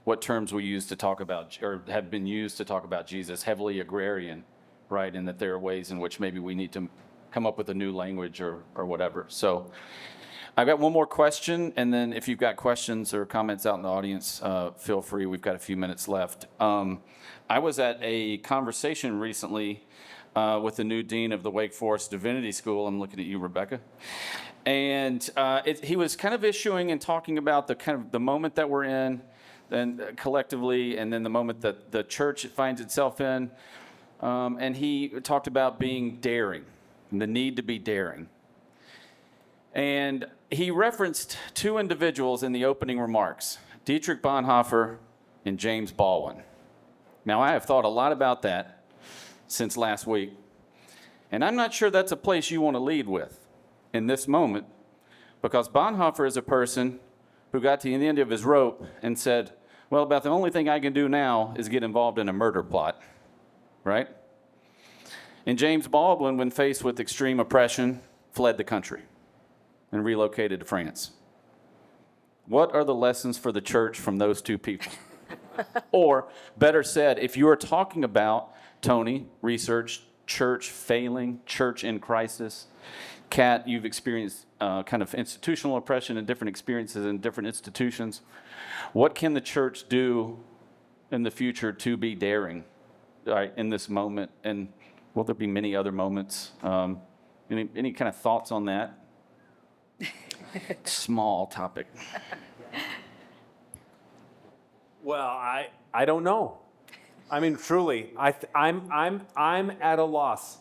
what terms we use to talk about, or have been used to talk about Jesus, heavily agrarian, right? And that there are ways in which maybe we need to come up with a new language or whatever. So I've got one more question, and then if you've got questions or comments out in the audience, feel free. We've got a few minutes left. I was at a conversation recently with the new dean of the Wake Forest Divinity School. I'm looking at you, Rebecca. And he was kind of issuing and talking about the moment that we're in, and collectively, and then the moment that the church finds itself in. And he talked about being daring, and the need to be daring. And he referenced two individuals in the opening remarks, Dietrich Bonhoeffer and James Baldwin. Now, I have thought a lot about that since last week, and I'm not sure that's a place you want to lead with in this moment, because Bonhoeffer is a person who got to the end of his rope and said, well, about the only thing I can do now is get involved in a murder plot, right? And James Baldwin, when faced with extreme oppression, fled the country and relocated to France. What are the lessons for the church from those two people? Or, better said, if you are talking about, Tony, research, church failing, church in crisis, Kat, you've experienced kind of institutional oppression and different experiences in different institutions. What can the church do in the future to be daring in this moment? And will there be many other moments? Any kind of thoughts on that? Small topic. Well, I don't know. I mean, truly, I'm at a loss.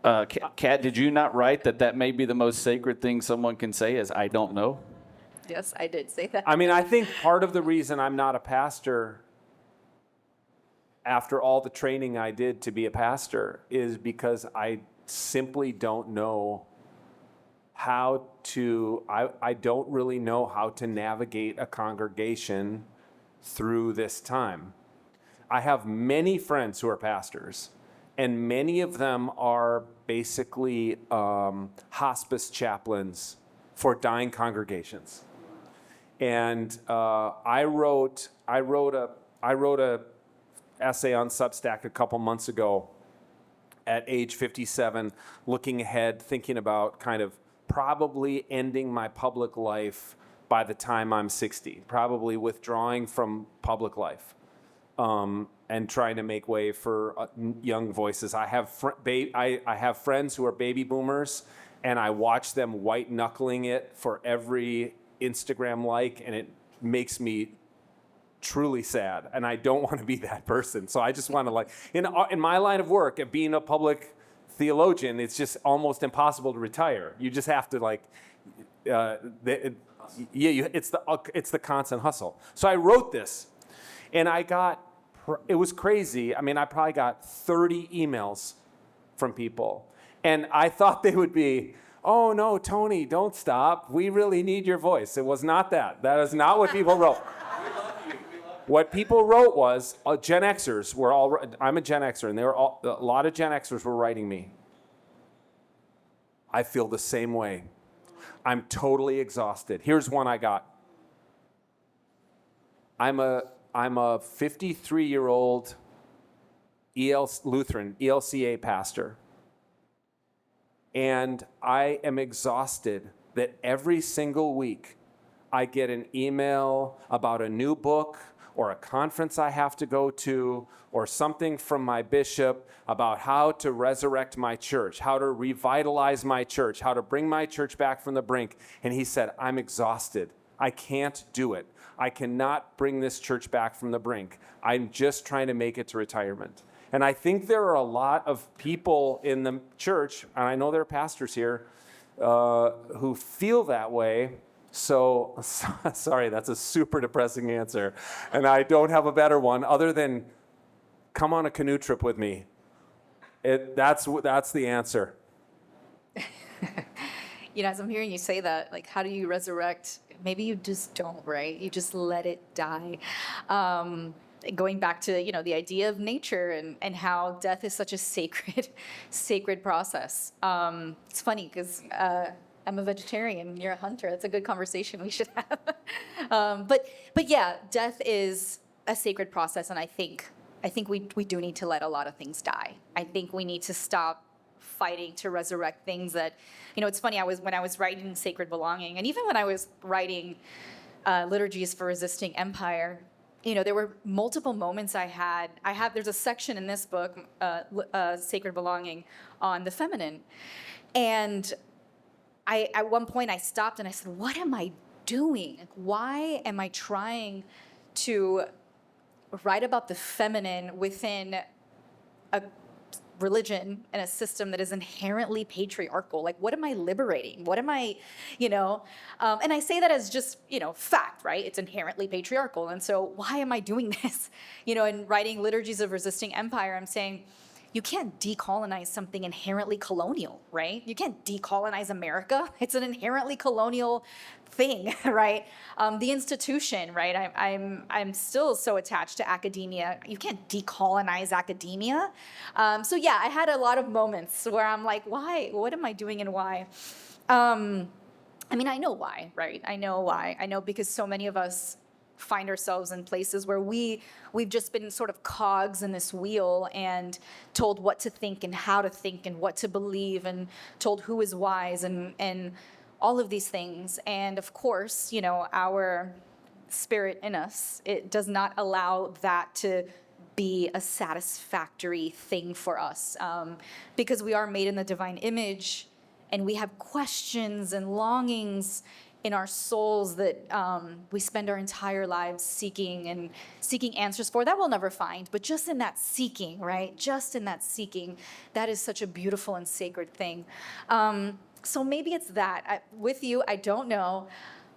Kat, did you not write that may be the most sacred thing someone can say is, I don't know? Yes, I did say that. I mean, I think part of the reason I'm not a pastor after all the training I did to be a pastor is because I simply don't know how to, I don't really know how to navigate a congregation through this time. I have many friends who are pastors, and many of them are basically hospice chaplains for dying congregations. And I wrote a essay on Substack a couple months ago at age 57, looking ahead, thinking about kind of probably ending my public life by the time I'm 60, probably withdrawing from public life. And trying to make way for young voices. I have I have friends who are baby boomers, and I watch them white knuckling it for every Instagram like, and it makes me truly sad. And I don't want to be that person. So I just want to, like, in my line of work, of being a public theologian, it's just almost impossible to retire. You just have to, like, it's the constant hustle. So I wrote this, and it was crazy. I mean, I probably got 30 emails from people. And I thought they would be, oh, no, Tony, don't stop. We really need your voice. It was not that. That is not what people wrote. We love you. What people wrote was, Gen Xers were all, I'm a Gen Xer, and a lot of Gen Xers were writing me. I feel the same way. I'm totally exhausted. Here's one I got. I'm a 53-year-old Lutheran, ELCA pastor. And I am exhausted that every single week I get an email about a new book or a conference I have to go to or something from my bishop about how to resurrect my church, how to revitalize my church, how to bring my church back from the brink. And he said, I'm exhausted. I can't do it. I cannot bring this church back from the brink. I'm just trying to make it to retirement. And I think there are a lot of people in the church, and I know there are pastors here, who feel that way. So, sorry, that's a super depressing answer. And I don't have a better one other than come on a canoe trip with me. That's the answer. As I'm hearing you say that, like, how do you resurrect? Maybe you just don't, right? You just let it die. Going back to, the idea of nature and how death is such a sacred process. It's funny because I'm a vegetarian, you're a hunter. That's a good conversation we should have. But yeah, death is a sacred process, and I think we do need to let a lot of things die. I think we need to stop fighting to resurrect things that, it's funny, when I was writing Sacred Belonging, and even when I was writing Liturgies for Resisting Empire, there were multiple moments there's a section in this book, Sacred Belonging, on the feminine. And at one point I stopped and I said, what am I doing? Why am I trying to write about the feminine within a religion and a system that is inherently patriarchal? Like, what am I liberating? What am I, and I say that as just, fact, right? It's inherently patriarchal. And so why am I doing this? In writing Liturgies of Resisting Empire, I'm saying, you can't decolonize something inherently colonial, right? You can't decolonize America. It's an inherently colonial thing, right? The institution, right? I'm still so attached to academia. You can't decolonize academia. So yeah, I had a lot of moments where I'm like, why? What am I doing and why? I mean, I know why, right? I know why. I know because so many of us find ourselves in places where we've just been sort of cogs in this wheel and told what to think and how to think and what to believe and told who is wise and all of these things. And of course, you know, our spirit in us, it does not allow that to be a satisfactory thing for us, because we are made in the divine image and we have questions and longings in our souls that we spend our entire lives seeking and seeking answers for that we'll never find. But just in that seeking, right? Just in that seeking, that is such a beautiful and sacred thing. So maybe it's that. With you, I don't know,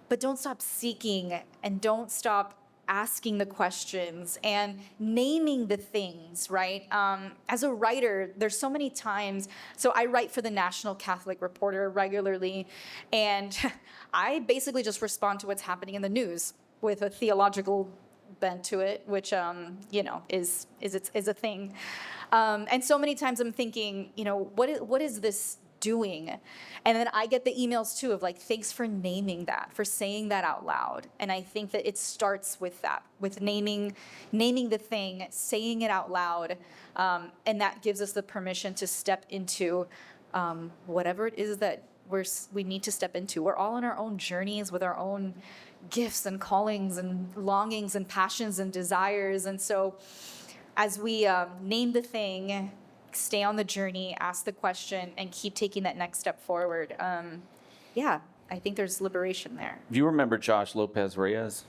but don't stop seeking and don't stop asking the questions and naming the things, right? As a writer, there's so many times. So I write for the National Catholic Reporter regularly, and I basically just respond to what's happening in the news with a theological bent to it, which you know is a thing. And so many times I'm thinking, you know, what is this doing? And then I get the emails too of like, thanks for naming that, for saying that out loud. And I think that it starts with that, with naming the thing, saying it out loud, and that gives us the permission to step into whatever it is that we need to step into. We're all on our own journeys with our own gifts and callings and longings and passions and desires. And so as we name the thing, stay on the journey, ask the question, and keep taking that next step forward. Yeah, I think there's liberation there. Do you remember Josh Lopez Reyes?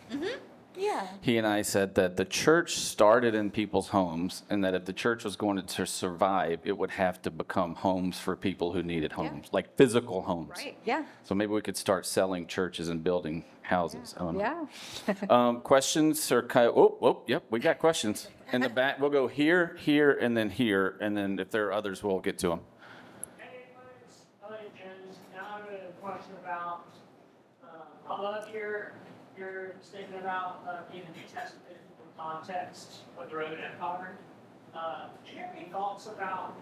Yeah. He and I said that the church started in people's homes, and that if the church was going to survive, it would have to become homes for people who needed homes, like physical homes. Right. Yeah. So maybe we could start selling churches and building houses. Yeah. Questions or yep, we got questions in the back. We'll go here, and then if there are others, we'll get to them. Hey, Jen. Now I have a question about. I love your statement about in the New Testament in context of the Roman Empire. Do you have any thoughts about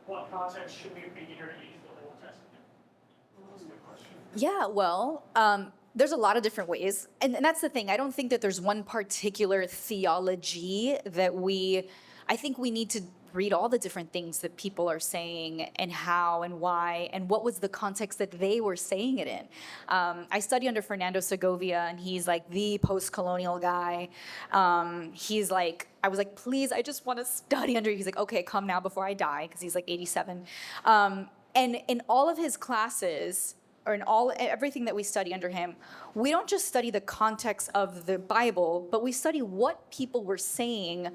what context should we be here to use the Old Testament? That's a good question. Yeah, well, there's a lot of different ways. And that's the thing. I don't think that there's one particular theology that I think we need to read all the different things that people are saying and how and why and what was the context that they were saying it in. I study under Fernando Segovia, and he's like the post-colonial guy. He's like, I was like, please, I just want to study under you. He's like, okay, come now before I die, because he's like 87. And in all of his classes, or in everything that we study under him, we don't just study the context of the Bible, but we study what people were saying,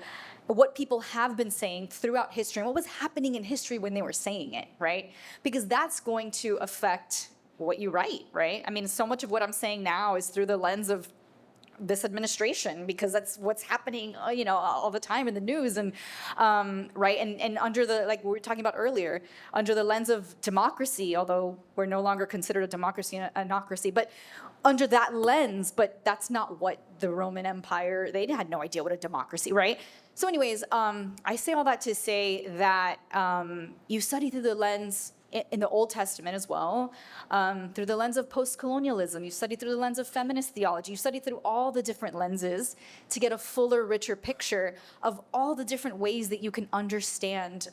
what people have been saying throughout history, and what was happening in history when they were saying it, right? Because that's going to affect what you write, right? I mean, so much of what I'm saying now is through the lens of this administration, because that's what's happening, you know, all the time in the news, and right, and under the, like we were talking about earlier, under the lens of democracy, although we're no longer considered a democracy, an anocracy, but under that lens. But that's not what the Roman Empire, they had no idea what a democracy, right? So anyways, I say all that to say that you study through the lens in the Old Testament as well, through the lens of post-colonialism. You study through the lens of feminist theology. You study through all the different lenses to get a fuller, richer picture of all the different ways that you can understand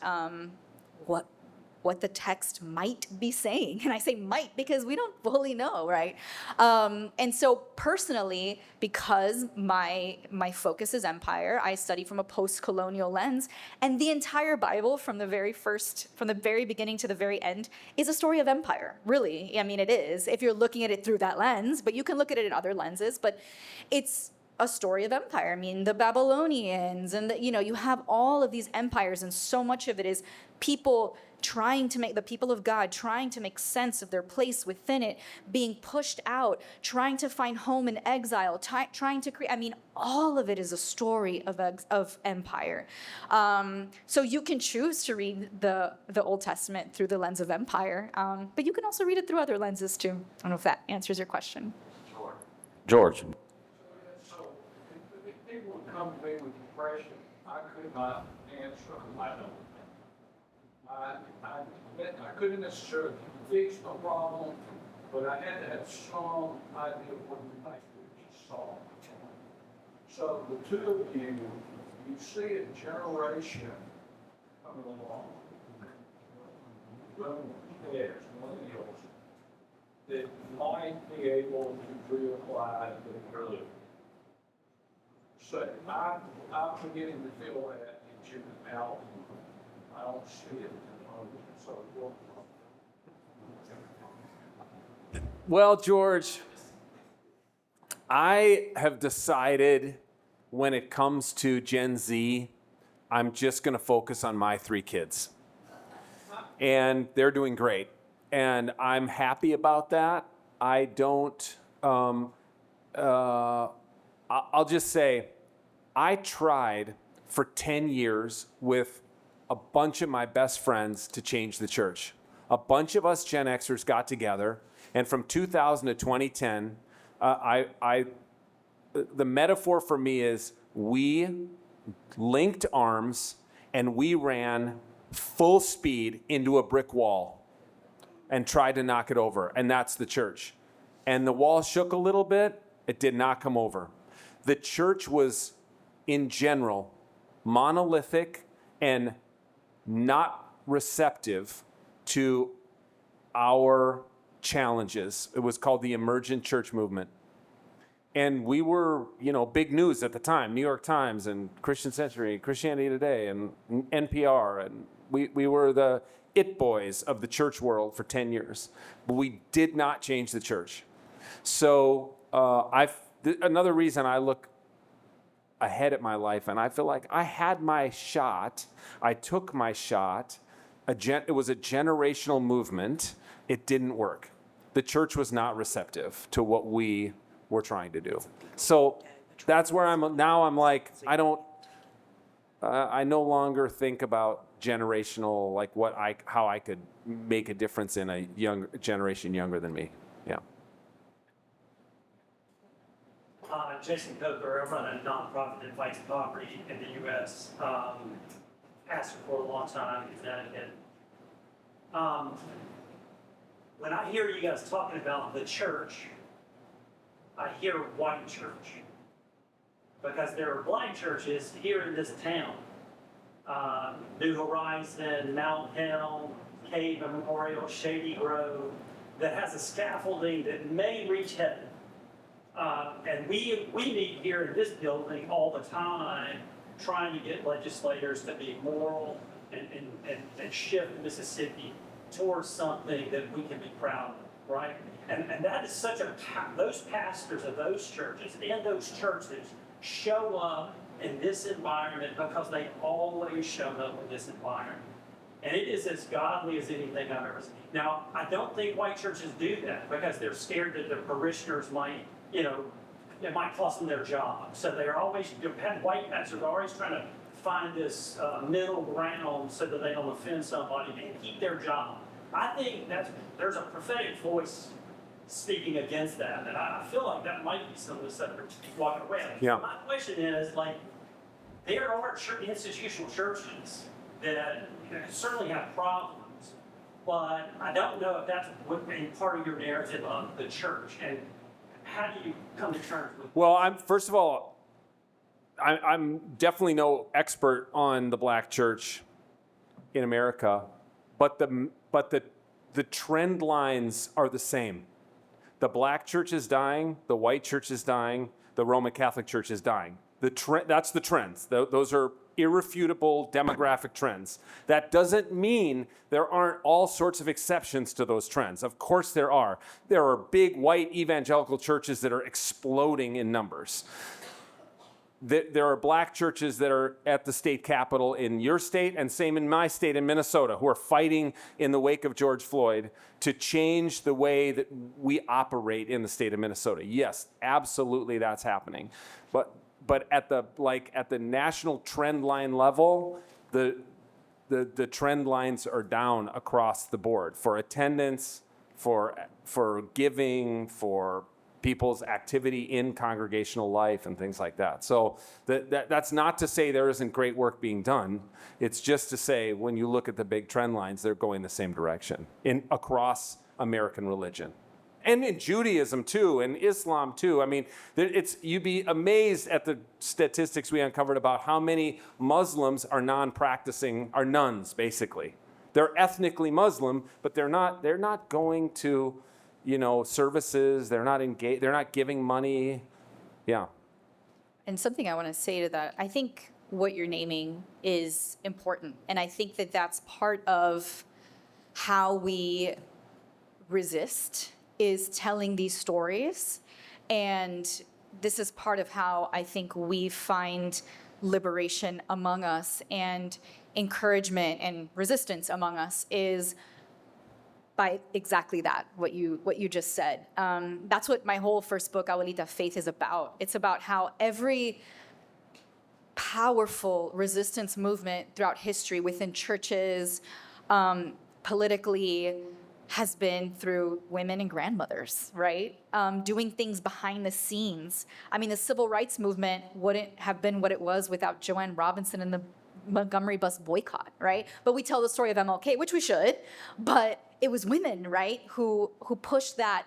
what the text might be saying. And I say might because we don't fully know, right? And so personally, because my focus is empire, I study from a post-colonial lens, and the entire Bible from the very beginning to the very end is a story of empire, really. I mean, it is, if you're looking at it through that lens, but you can look at it in other lenses, but it's a story of empire. I mean, the Babylonians, and you have all of these empires, and so much of it is people trying to make, the people of God trying to make sense of their place within it, being pushed out, trying to find home in exile, trying to create. I mean, all of it is a story of empire. So you can choose to read the Old Testament through the lens of empire, but you can also read it through other lenses too. I don't know if that answers your question. George. So if people would come to me with depression, I could not answer them. I don't. I couldn't necessarily fix the problem. but I had to have some idea of what we think we saw. So the two of you see a generation coming along, millennials, that might be able to reapply the group. So I'm beginning to feel that in Jim Mountain. I don't see it in the moment, so Well, George, I have decided when it comes to Gen Z, I'm just going to focus on my 3 kids. And they're doing great. And I'm happy about that. I don't, I'll just say, I tried for 10 years with a bunch of my best friends to change the church. A bunch of us Gen Xers got together, and from 2000 to 2010, the metaphor for me is we linked arms and we ran full speed into a brick wall and tried to knock it over, and that's the church. And the wall shook a little bit, it did not come over. The church was, in general, monolithic and not receptive to our challenges. It was called the emergent church movement. And we were, big news at the time, New York Times and Christian Century, Christianity Today, and NPR. And we were the it boys of the church world for 10 years. But we did not change the church. So another reason I look ahead at my life, and I feel like I had my shot. I took my shot. It was a generational movement. It didn't work. The church was not receptive to what we were trying to do. So that's where I'm now. I'm like, I no longer think about generational, like how I could make a difference in a young generation younger than me. Yeah. Jason Coker. I run a nonprofit that fights poverty in the U.S. Pastor for a long time in Connecticut. When I hear you guys talking about the church, I hear white church, because there are black churches here in this town. New Horizon, Mount Hill, Cave Memorial, Shady Grove, that has a scaffolding that may reach heaven. And we meet here in this building all the time, trying to get legislators to be moral and shift Mississippi towards something that we can be proud of, right? And that is those pastors of those churches and those churches show up in this environment because they always showed up in this environment. And it is as godly as anything I've ever seen. Now, I don't think white churches do that because they're scared that their parishioners might, it might cost them their job. So they're always, white pastors are always trying to find this middle ground so that they don't offend somebody and keep their job. I think there's a prophetic voice speaking against that, and I feel like that might be some of the stuff that are walking around. Yeah. My question is, there are institutional churches that certainly have problems, but I don't know if that's part of your narrative of the church. And how do you come to terms with? Well, first of all, I'm definitely no expert on the black church in America, but the trend lines are the same. The black church is dying, the white church is dying, the Roman Catholic Church is dying. That's the trends. Those are irrefutable demographic trends. That doesn't mean there aren't all sorts of exceptions to those trends. Of course there are. There are big white evangelical churches that are exploding in numbers. There are black churches that are at the state capitol in your state and same in my state in Minnesota who are fighting in the wake of George Floyd to change the way that we operate in the state of Minnesota. Yes, absolutely that's happening. But at the national trend line level, the trend lines are down across the board for attendance, for giving, for people's activity in congregational life and things like that. So that's not to say there isn't great work being done. It's just to say when you look at the big trend lines, they're going the same direction across American religion. and in Judaism too, and Islam too. I mean, you'd be amazed at the statistics we uncovered about how many Muslims are non-practicing, are nuns basically. They're ethnically Muslim, but they're not going to, services. They're not engaged. They're not giving money. Yeah. And something I want to say to that, I think what you're naming is important. And I think that that's part of how we resist is telling these stories. And this is part of how I think we find liberation among us and encouragement and resistance among us is by exactly that, what you just said. That's what my whole first book, Abuelita Faith, is about. It's about how every powerful resistance movement throughout history within churches, politically, has been through women and grandmothers, right? Doing things behind the scenes. I mean, the civil rights movement wouldn't have been what it was without Joanne Robinson and the Montgomery bus boycott, right? But we tell the story of MLK, which we should, but it was women, right, who pushed that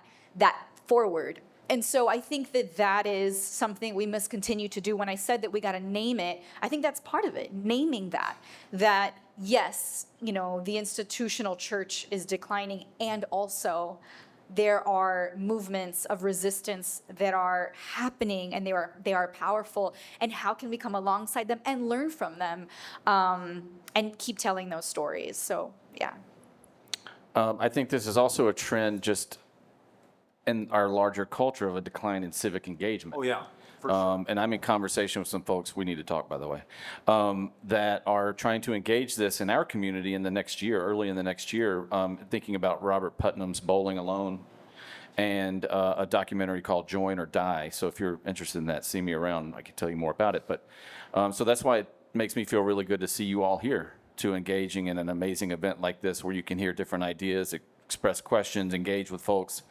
forward. And so I think that is something we must continue to do. When I said that we got to name it, I think that's part of it, naming that yes, the institutional church is declining, and also there are movements of resistance that are happening, and they are powerful. And how can we come alongside them and learn from them, and keep telling those stories? So yeah. I think this is also a trend just in our larger culture of a decline in civic engagement. Oh yeah. For sure. And I'm in conversation with some folks, we need to talk, by the way, that are trying to engage this in our community in the next year, early in the next year, thinking about Robert Putnam's Bowling Alone and a documentary called Join or Die. So if you're interested in that, see me around. I can tell you more about it. But so that's why it makes me feel really good to see you all here to engaging in an amazing event like this where you can hear different ideas, express questions, engage with folks.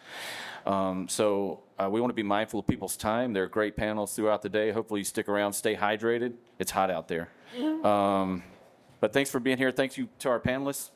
So we want to be mindful of people's time. There are great panels throughout the day. Hopefully you stick around, stay hydrated. It's hot out there. But thanks for being here. Thank you to our panelists.